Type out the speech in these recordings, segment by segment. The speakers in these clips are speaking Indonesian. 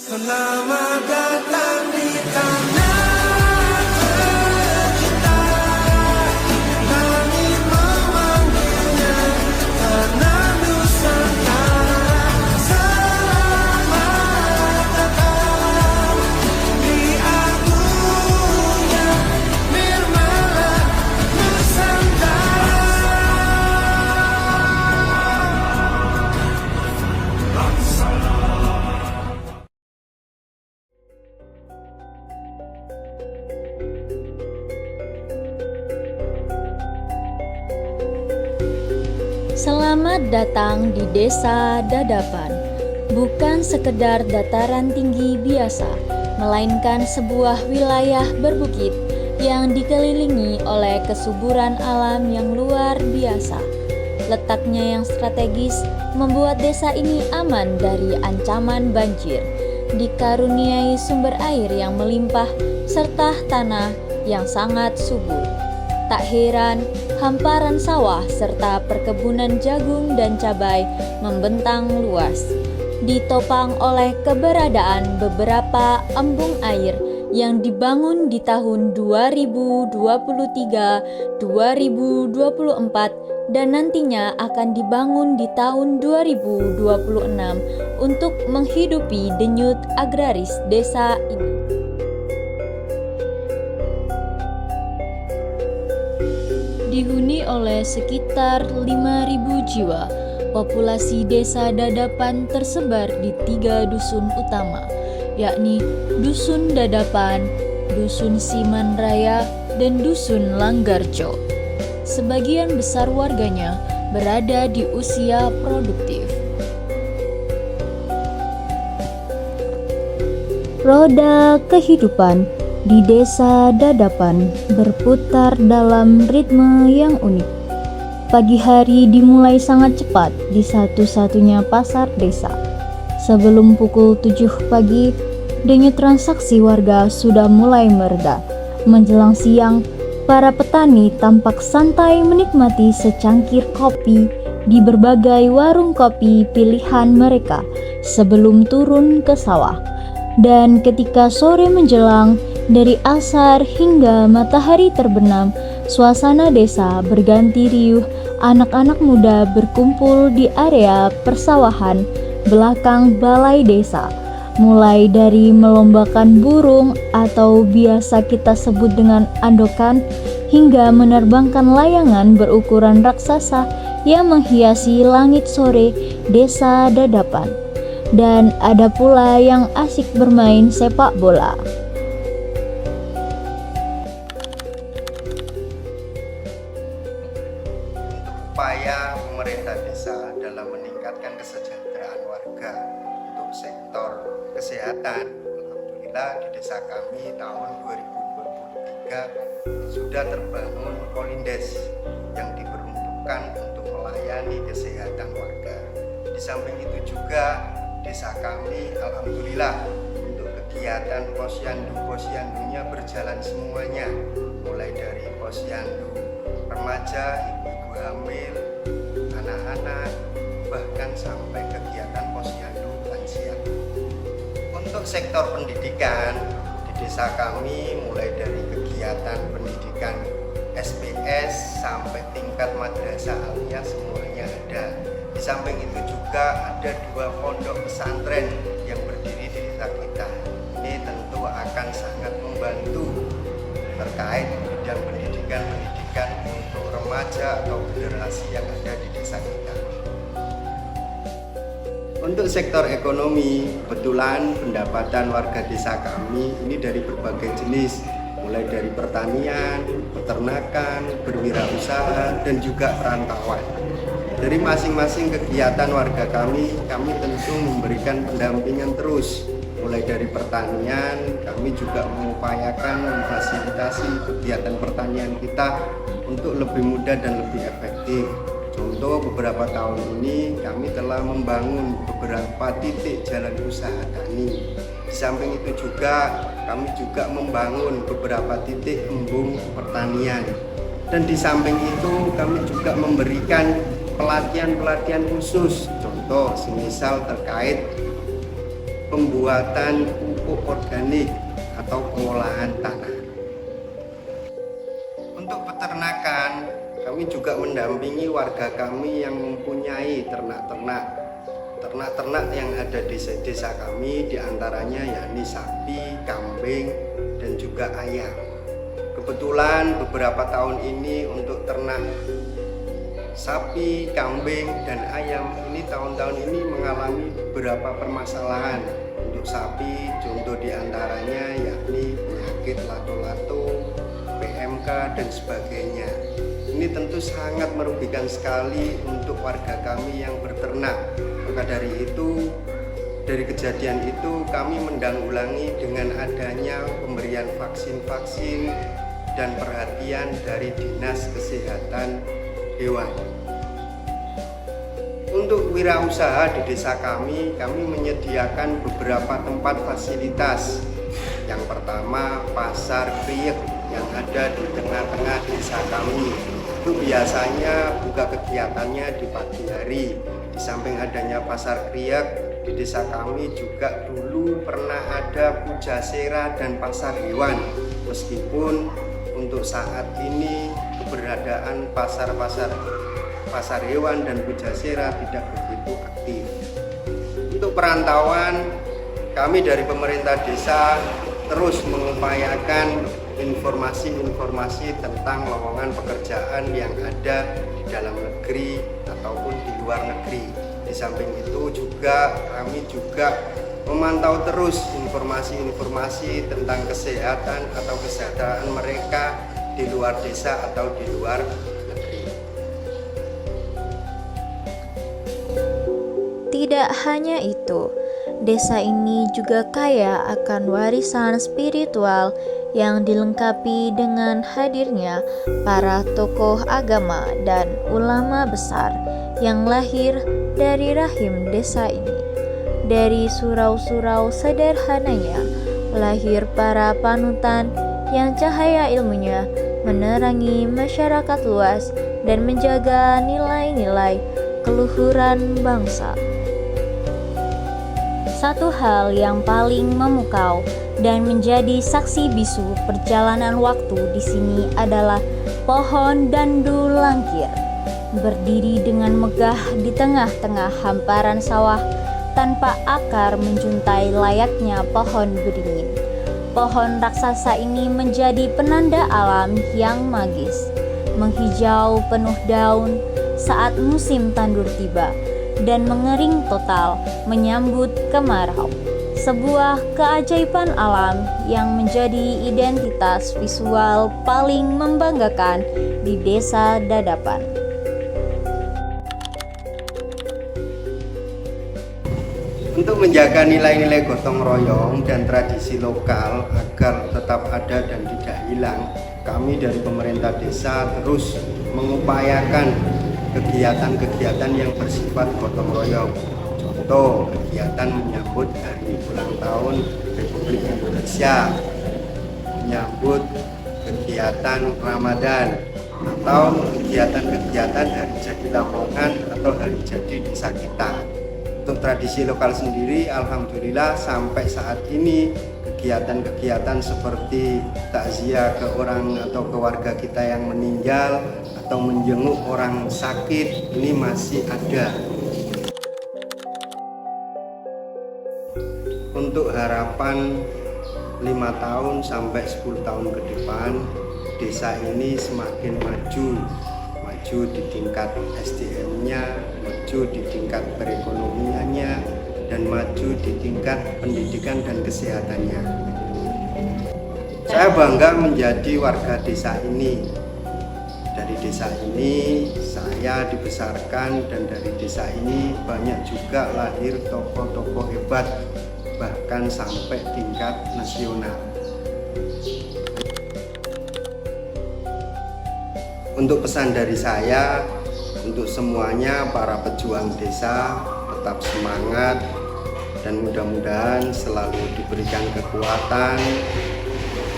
Selamat datang di tanah tercinta. Kami memanggilnya tanah Nusantara. Selamat datang di agungnya Nirmala Nusantara. Selamat datang di Desa Dadapan. Bukan sekedar dataran tinggi biasa, melainkan sebuah wilayah berbukit yang dikelilingi oleh kesuburan alam yang luar biasa. Letaknya yang strategis membuat desa ini aman dari ancaman banjir, dikaruniai sumber air yang melimpah serta tanah yang sangat subur. Tak heran, hamparan sawah serta perkebunan jagung dan cabai membentang luas, ditopang oleh keberadaan beberapa embung air yang dibangun di tahun 2023, 2024, dan nantinya akan dibangun di tahun 2026 untuk menghidupi denyut agraris desa ini. Dihuni oleh sekitar 5.000 jiwa, populasi desa Dadapan tersebar di 3 dusun utama, yakni Dusun Dadapan, Dusun Siman Raya, dan Dusun Langgarjo. Sebagian besar warganya berada di usia produktif. Roda kehidupan di desa Dadapan berputar dalam ritme yang unik. Pagi hari dimulai sangat cepat di satu-satunya pasar desa. Sebelum pukul 7 pagi, denyut transaksi warga sudah mulai mereda. Menjelang siang, para petani tampak santai menikmati secangkir kopi di berbagai warung kopi pilihan mereka sebelum turun ke sawah. Dan ketika sore menjelang, dari asar hingga matahari terbenam, suasana desa berganti riuh. Anak-anak muda berkumpul di area persawahan belakang balai desa, mulai dari melombakan burung atau biasa kita sebut dengan andokan, hingga menerbangkan layangan berukuran raksasa yang menghiasi langit sore desa Dadapan. Dan ada pula yang asik bermain sepak bola. Upaya pemerintah desa dalam meningkatkan kesejahteraan warga untuk sektor kesehatan, alhamdulillah di desa kami tahun 2023 sudah terbangun Polindes yang diperuntukkan untuk melayani kesehatan warga. Di samping itu juga desa kami alhamdulillah untuk kegiatan posyandu-posyandunya berjalan semuanya, mulai dari posyandu remaja, ibu-ibu hamil, anak-anak, bahkan sampai kegiatan posyandu lansia. Untuk sektor pendidikan di desa kami mulai dari kegiatan pendidikan SPS sampai tingkat madrasah aliyah semuanya ada. Di samping itu juga ada 2 pondok pesantren yang berdiri di desa kita. Ini tentu akan sangat membantu terkait bidang pendidikan untuk remaja atau generasi yang ada di desa kita. Untuk sektor ekonomi, kebetulan pendapatan warga desa kami ini dari berbagai jenis, mulai dari pertanian, peternakan, berwirausaha, dan juga perantauan. Dari masing-masing kegiatan warga kami tentu memberikan pendampingan terus. Mulai dari pertanian, kami juga mengupayakan memfasilitasi kegiatan pertanian kita untuk lebih mudah dan lebih efektif. Contoh, beberapa tahun ini kami telah membangun beberapa titik jalan usaha tani. Di samping itu juga kami juga membangun beberapa titik embung pertanian. Dan di samping itu kami juga memberikan pelatihan-pelatihan khusus. Contoh, semisal terkait pembuatan pupuk organik atau pengolahan tanah. Untuk peternakan, kami juga mendampingi warga kami yang mempunyai ternak yang ada di desa kami, diantaranya yakni sapi, kambing, dan juga ayam. Kebetulan beberapa tahun ini untuk ternak sapi, kambing, dan ayam ini tahun-tahun ini mengalami beberapa permasalahan. Untuk sapi, contoh diantaranya yakni penyakit lato-lato, PMK, dan sebagainya. Ini tentu sangat merugikan sekali untuk warga kami yang berternak. Maka dari itu, dari kejadian itu kami menanggulangi dengan adanya pemberian vaksin-vaksin dan perhatian dari Dinas Kesehatan Hewan. Untuk wirausaha di desa kami menyediakan beberapa tempat fasilitas. Yang pertama, pasar kriek yang ada di tengah-tengah desa kami. Itu biasanya buka kegiatannya di pagi hari. Di samping adanya pasar kriek, di desa kami juga dulu pernah ada pujasera dan pasar hewan. Meskipun untuk saat ini keberadaan pasar hewan dan pujasera tidak begitu aktif. Untuk perantauan, kami dari pemerintah desa terus mengupayakan informasi-informasi tentang lowongan pekerjaan yang ada di dalam negeri ataupun di luar negeri. Di samping itu juga kami memantau terus informasi-informasi tentang kesehatan atau kesejahteraan mereka di luar desa atau di luar negeri. Tidak hanya itu, desa ini juga kaya akan warisan spiritual yang dilengkapi dengan hadirnya para tokoh agama dan ulama besar yang lahir dari rahim desa ini. Dari surau-surau sederhananya lahir para panutan yang cahaya ilmunya menerangi masyarakat luas dan menjaga nilai-nilai keluhuran bangsa. Satu hal yang paling memukau dan menjadi saksi bisu perjalanan waktu di sini adalah pohon dandu langkir, berdiri dengan megah di tengah-tengah hamparan sawah tanpa akar menjuntai layaknya pohon beringin. Pohon raksasa ini menjadi penanda alam yang magis, menghijau penuh daun saat musim tandur tiba dan mengering total menyambut kemarau. Sebuah keajaiban alam yang menjadi identitas visual paling membanggakan di Desa Dadapan. Untuk menjaga nilai-nilai gotong royong dan tradisi lokal agar tetap ada dan tidak hilang, kami dari pemerintah desa terus mengupayakan kegiatan-kegiatan yang bersifat gotong royong. Contoh, kegiatan menyambut hari ulang tahun Republik Indonesia, menyambut kegiatan Ramadan, atau kegiatan-kegiatan hari jadi Lamongan atau hari jadi desa kita. Untuk tradisi lokal sendiri, alhamdulillah sampai saat ini kegiatan-kegiatan seperti takziah ke orang atau keluarga kita yang meninggal atau menjenguk orang sakit ini masih ada. Untuk harapan 5 tahun sampai 10 tahun ke depan, desa ini semakin maju di tingkat SDM-nya, maju di tingkat perekonomiannya, dan maju di tingkat pendidikan dan kesehatannya. Saya bangga menjadi warga desa ini. Dari desa ini saya dibesarkan, dan dari desa ini banyak juga lahir tokoh-tokoh hebat, bahkan sampai tingkat nasional. Untuk pesan dari saya, untuk semuanya para pejuang desa tetap semangat dan mudah-mudahan selalu diberikan kekuatan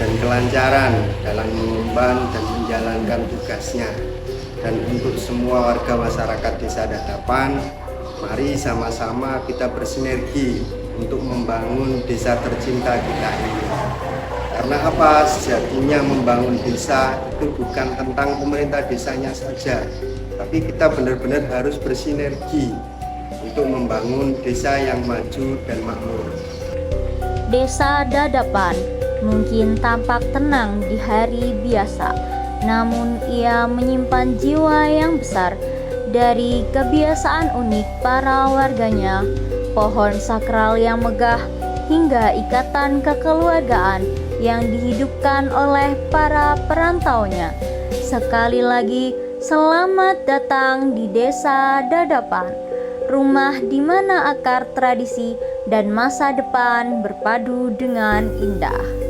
dan kelancaran dalam mengemban dan menjalankan tugasnya. Dan untuk semua warga masyarakat Desa Dadapan, mari sama-sama kita bersinergi untuk membangun desa tercinta kita ini. Karena apa? Sejatinya membangun desa itu bukan tentang pemerintah desanya saja, tapi kita benar-benar harus bersinergi untuk membangun desa yang maju dan makmur. Desa Dadapan mungkin tampak tenang di hari biasa, namun ia menyimpan jiwa yang besar dari kebiasaan unik para warganya, pohon sakral yang megah, hingga ikatan kekeluargaan yang dihidupkan oleh para perantaunya. Sekali lagi, selamat datang di Desa Dadapan, rumah di mana akar tradisi dan masa depan berpadu dengan indah.